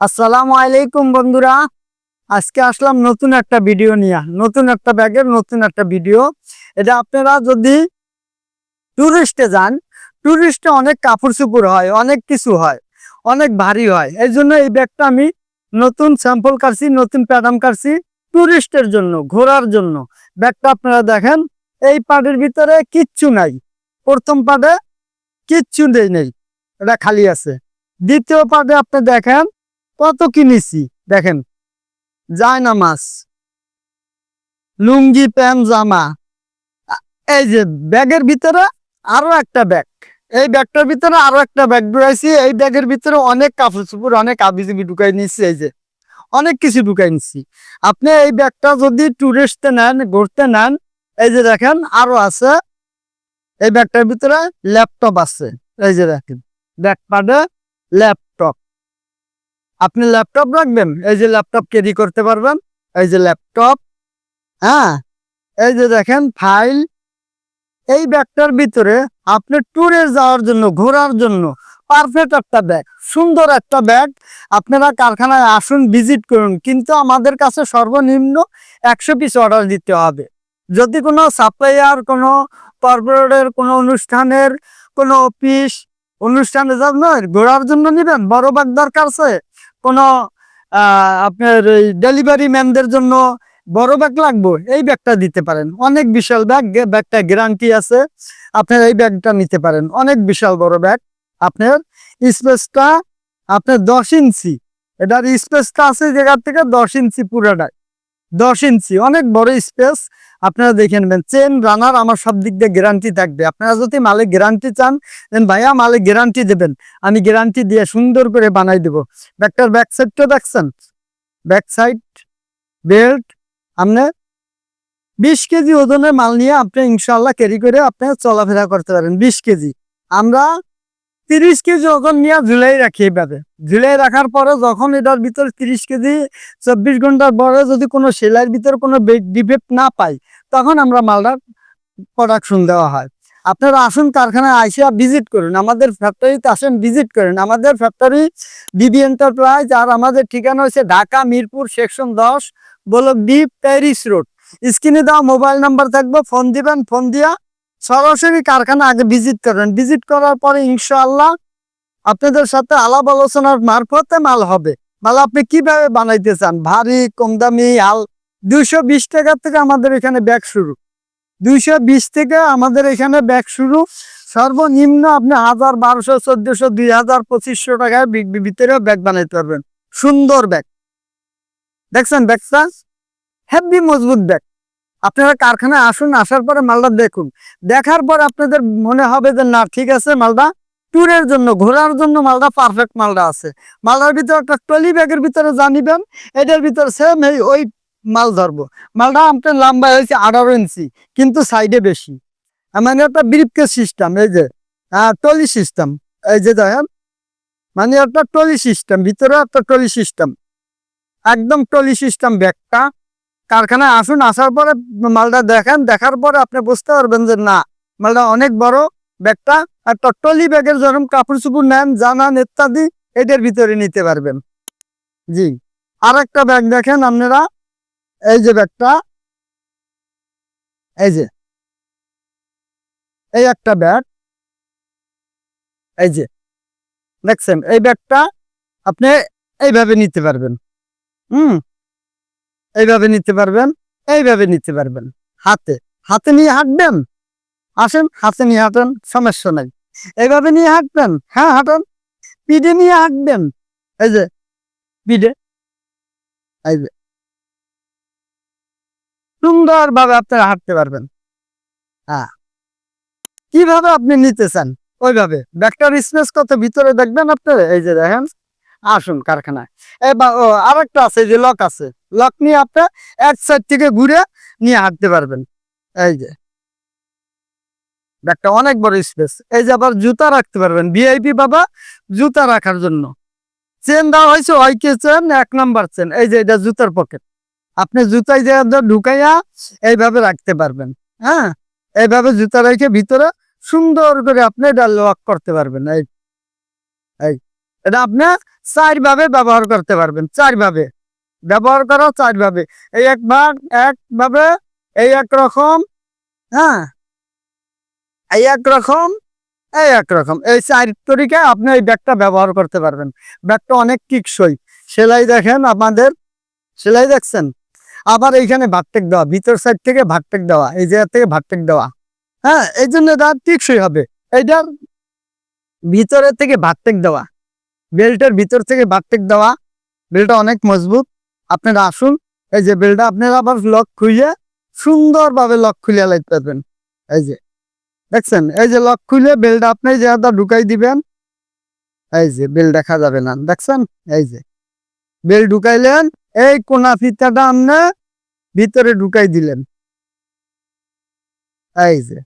আসসালামু আলাইকুম বন্ধুরা। আজকে আসলাম নতুন একটা ভিডিও নিয়ে, নতুন একটা ব্যাগের নতুন একটা ভিডিও। এটা আপনারা যদি ট্যুরিস্টে যান, ট্যুরিস্টে অনেক কাপড় চোপড় হয়, অনেক কিছু হয়, অনেক ভারী হয়। এই জন্য এই ব্যাগটা আমি নতুন স্যাম্পল কাটছি, নতুন প্যাটার্ন কাটছি ট্যুরিস্টের জন্য, ঘোরার জন্য। ব্যাগটা আপনারা দেখেন, এই পার্টের ভিতরে কিচ্ছু নাই। প্রথম পার্টে কিচ্ছু নেই, এটা খালি আছে। দ্বিতীয় পার্টে আপনি দেখেন কত কিনেছি, দেখেন জায়নামাজ, লুঙ্গি, প্যান্ট, জামা। এই যে ব্যাগের ভিতরে আরো একটা ব্যাগ, এই ব্যাগটার ভিতরে আরো একটা ব্যাগ ঢুকাইছি। এই ব্যাগের ভিতরে অনেক কাপড় চোপড়, অনেক আবিজাবি ঢুকাই নিচ্ছি। এই যে অনেক কিছু ঢুকাই নিচ্ছি। আপনি এই ব্যাগটা যদি ট্যুরিস্টে নেন, ঘুরতে নেন, এই যে দেখেন আরো আছে। এই ব্যাগটার ভিতরে ল্যাপটপ আছে। এই যে দেখেন ব্যাকপ্যাডে ল্যাপটপ, আপনি ল্যাপটপ রাখবেন, এই যে ল্যাপটপ ক্যারি করতে পারবেন। এই যে ল্যাপটপ, হ্যাঁ, এই যে দেখেন ফাইল। এই ব্যাগটার ভিতরে আপনি ট্যুরে যাওয়ার জন্য, ঘোরার জন্য পারফেক্ট একটা ব্যাগ, সুন্দর একটা ব্যাগ। আপনারা কারখানায় আসুন, ভিজিট করুন, কিন্তু আমাদের কাছে সর্বনিম্ন 100 পিস অর্ডার দিতে হবে। যদি কোনো সাপ্লাইয়ার, কোনো কর্পোরেটের, কোনো অনুষ্ঠানের, কোনো অফিস অনুষ্ঠানে যান, ঘোরার জন্য নেবেন, বড় ব্যাগ দরকার আছে, কোনো আপনার ডেলিভারি ম্যানদের জন্য বড় ব্যাগ লাগবে, এই ব্যাগটা দিতে পারেন। অনেক বিশাল ব্যাগ, ব্যাগটা গ্যারান্টি আছে। আপনার এই ব্যাগটা নিতে পারেন, অনেক বিশাল বড় ব্যাগ। আপনার স্পেসটা আপনার 10 ইঞ্চি, এটার স্পেসটা আছে জায়গার থেকে 10 ইঞ্চি, পুরোটাই 10 ইঞ্চি, অনেক বড় স্পেস। আপনারা দেখে নেবেন। চেন, রানার আমার সব দিক দিয়ে গ্যারান্টি থাকবে। আপনারা যদি মালে গ্যারান্টি চান, ভাইয়া মালে গ্যারান্টি দেবেন, আমি গ্যারান্টি দিয়ে সুন্দর করে বানাই দেবো। ব্যাগটার ব্যাক সাইডটা দেখছেন, ব্যাক সাইড বেল্ট। আপনি 20 কেজি ওজনের মাল নিয়ে আপনি ইনশাল্লাহ ক্যারি করে আপনি চলাফেরা করতে পারেন। 20 কেজি, আমরা 30 কেজি ওজন নিয়ে ঝুলাই রাখি। এইভাবে ঝুলাই রাখার পরে যখন এটার ভিতরে 30 কেজি 24 ঘন্টার পরে যদি কোনো সেলাইয়ের ভিতরে কোনো ডিফেক্ট না পাই, তখন আমরা মালটার প্রোডাকশন দেওয়া হয়। আপনারা আসুন, কারখানায় আইসা ভিজিট করুন, আমাদের ফ্যাক্টরিতে আসেন, ভিজিট করেন। আমাদের ফ্যাক্টরি বিবি এন্টারপ্রাইজ, আর আমাদের ঠিকানা হচ্ছে Dhaka Mirpur section 10, block D, Paris road. স্ক্রিনে দেওয়া মোবাইল নাম্বার থাকবে, ফোন দিবেন, ফোন দিয়া সরাসরি কারখানা আগে ভিজিট করেন। ভিজিট করার পরে ইনশাআল্লাহ আপনাদের সাথে আলাপ আলোচনার মারফতে মাল হবে। মাল আপনি কিভাবে বানাইতে চান, ভারী, কম দামি, 220 টাকা থেকে আমাদের এখানে ব্যাগ শুরু। 220 থেকে আমাদের এখানে ব্যাগ শুরু। সর্বনিম্ন আপনি 1000, 1200, 1400, 2000, 2500 টাকায় ভিতরেও ব্যাগ বানাইতে পারবেন। সুন্দর ব্যাগ, দেখছেন ব্যাগটা হেভি মজবুত ব্যাগ। আপনারা কারখানায় আসুন, আসার পরে মালটা দেখুন, দেখার পর আপনাদের মনে হবে যে না ঠিক আছে, মালটা ট্যুরের জন্য, ঘোরার জন্য মালটা পারফেক্ট মালটা আছে। মালটার ভিতরে একটা ট্রলি ব্যাগের ভিতরে জানিবেন, এটার ভিতরে সেম ওই মাল ধরবো। মালটা আপনার লম্বা হয়েছে 18 ইঞ্চি, কিন্তু সাইডে বেশি। মানে একটা ব্রিফকেস সিস্টেম, এই যে ট্রলি সিস্টেম। এই যে দেখেন, মানে একটা ট্রলি সিস্টেম, ভিতরে একটা ট্রলি সিস্টেম, একদম ট্রলি সিস্টেম ব্যাগটা। কারখানায় আসুন, আসার পরে মালটা দেখেন, দেখার পরে আপনি বুঝতে পারবেন যে না, মালটা অনেক বড় ব্যাগটা। আর ট্রলি ব্যাগের যেরকম কাপড় চুপড় নেন, জানান ইত্যাদি, এটার ভিতরে নিতে পারবেন। জি, আর একটা ব্যাগ দেখেন আপনারা, এই যে ব্যাগটা, এই যে এই একটা ব্যাগ, এই যে দেখছেন, এই ব্যাগটা আপনি এইভাবে নিতে পারবেন। হুম, এইভাবে নিতে পারবেন, এইভাবে নিতে পারবেন। হাতে হাতে নিয়ে হাঁটবেন, আসেন হাতে নিয়ে হাঁটেন, সমস্যা নাই। এইভাবে নিয়ে হাঁটবেন, হ্যাঁ হাঁটেন। পিঠে নিয়ে হাঁটবেন, এই যে পিঠে, এই যে সুন্দর ভাবে আপনারা হাঁটতে পারবেন। হ্যাঁ, কিভাবে আপনি নিতে চান ওইভাবে। ব্যাগটার স্পেস কত ভিতরে দেখবেন আপনারা, এই যে দেখেন। আসুন কারখানায়, আর একটা আছে, যে লক আছে, লক নিয়ে আপনি এক সাইড থেকে ঘুরে নিয়ে হাঁটতে পারবেন। এই যে ব্যাগটা অনেক বড় স্পেস। এই যে আবার জুতা রাখতে পারবেন, ভিআইপি বাবা, জুতা রাখার জন্য। চেন দেওয়া হয়েছে, ওইকে চেন, 1 নাম্বার চেন। এই যে এটা জুতার পকেট, আপনি জুতাই যে ঢুকাইয়া এইভাবে রাখতে পারবেন। হ্যাঁ, এইভাবে জুতা রেখে ভিতরে সুন্দর করে আপনি এটা লক করতে পারবেন। এই এই এটা আপনি 4 ভাবে ব্যবহার করতে পারবেন, 4 ভাবে ব্যবহার করা, 4 ভাবে। এই একভাবে, এই একরকম, হ্যাঁ, এই একরকম, এই একরকম, এই 4 তরিকায় আপনি এই ব্যাগটা ব্যবহার করতে পারবেন। ব্যাগটা অনেক টিকসই। সেলাই দেখেন আপনাদের, সেলাই দেখছেন? আবার এইখানে ভাট্টেক দেওয়া, ভিতর সাইড থেকে ভাট্টেক দেওয়া, এই জায়গা থেকে ভাট্টেক দেওয়া। হ্যাঁ, এই জন্য এটা টিকসই হবে। এইটার ভিতরে থেকে ভাট্টেক দেওয়া, বেল্টের ভিতর থেকে ভাট্টেক দেওয়া, বেলটা অনেক মজবুত। আপনারা আসুন, এই যে বেলটা আপনারা আবার লক খুলে সুন্দরভাবে লক খুলে লাইতে পারবেন। এই যে দেখছেন, এই যে লক খুলে বেলটা আপনি যেটা ঢুকাই দিবেন, এই যে বেল দেখা যাবে না, দেখছেন? এই যে বেল ঢুকাইলেন, এই কোনা ফিতাটা আপনি ভিতরে ঢুকাই দিলেন, এই যে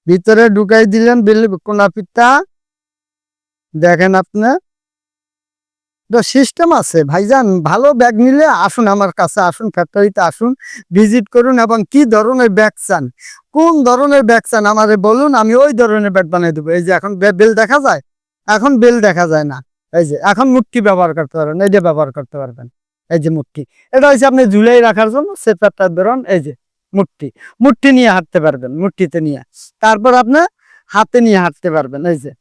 ভিতরে ঢুকাই দিলেন বেল কোনা ফিতা। দেখেন আপনি, তো সিস্টেম আছে ভাইজান। ভালো ব্যাগ নিলে আসুন, আমার কাছে আসুন, ফ্যাক্টরিতে আসুন, ভিজিট করুন, এবং কি ধরনের ব্যাগ চান, কোন ধরনের ব্যাগ চান আমাদের বলুন, আমি ওই ধরনের ব্যাগ বানিয়ে দেবো। এই যে এখন বেল দেখা যায়, এখন বেল দেখা যায় না। এই যে এখন মুটকি ব্যবহার করতে পারবেন, এই যে ব্যবহার করতে পারবেন। এই যে মুটকি, এটা হচ্ছে আপনি ঝুলাই রাখার জন্য সেপারটা বেরোন। এই যে মুটকি, মুটকি নিয়ে হাঁটতে পারবেন, মুটকিতে নিয়ে। তারপর আপনি হাতে নিয়ে হাঁটতে পারবেন। এই যে,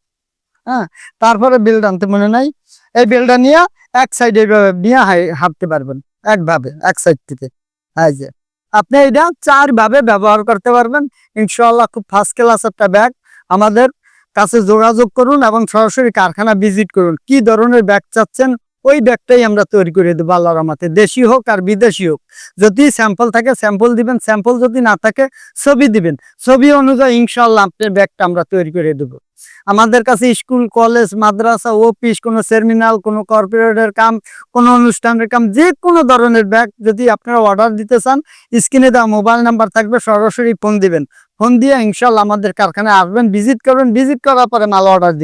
হ্যাঁ, তারপরে বেল্ট আনতে মনে নাই, এই বেলটা নিয়ে এক সাইডে নিয়ে হাঁটতে পারবেন, একভাবে এক সাইড থেকে। এই যে আপনি এটা 4 ভাবে ব্যবহার করতে পারবেন ইনশাআল্লাহ। খুব ফার্স্ট ক্লাস একটা ব্যাগ। আমাদের কাছে যোগাযোগ করুন এবং সরাসরি কারখানা ভিজিট করুন। কি ধরনের ব্যাগ চাচ্ছেন ওই ব্যাগটাই আমরা তৈরি করে দেবো আল্লাহর রহমতে, দেশি হোক আর বিদেশি হোক। যদি স্যাম্পল থাকে স্যাম্পল দিবেন, স্যাম্পল যদি না থাকে ছবি দিবেন, ছবি অনুযায়ী ইনশাআল্লাহ আপনার ব্যাগটা আমরা তৈরি করে দেবো। আমাদের কাছে স্কুল, কলেজ, মাদ্রাসা, অফিস, কোনো টার্মিনাল, কোনো কর্পোরেটের কাম, কোনো অনুষ্ঠানের কাম, যে কোনো ধরনের ব্যাগ যদি আপনারা অর্ডার দিতে চান, স্ক্রিনে দেওয়া মোবাইল নাম্বার থাকবে, সরাসরি ফোন দিবেন। ফোন দিয়ে ইনশাআল্লাহ আমাদের কারখানায় আসবেন, ভিজিট করবেন, ভিজিট করার পরে মাল অর্ডার দিবেন।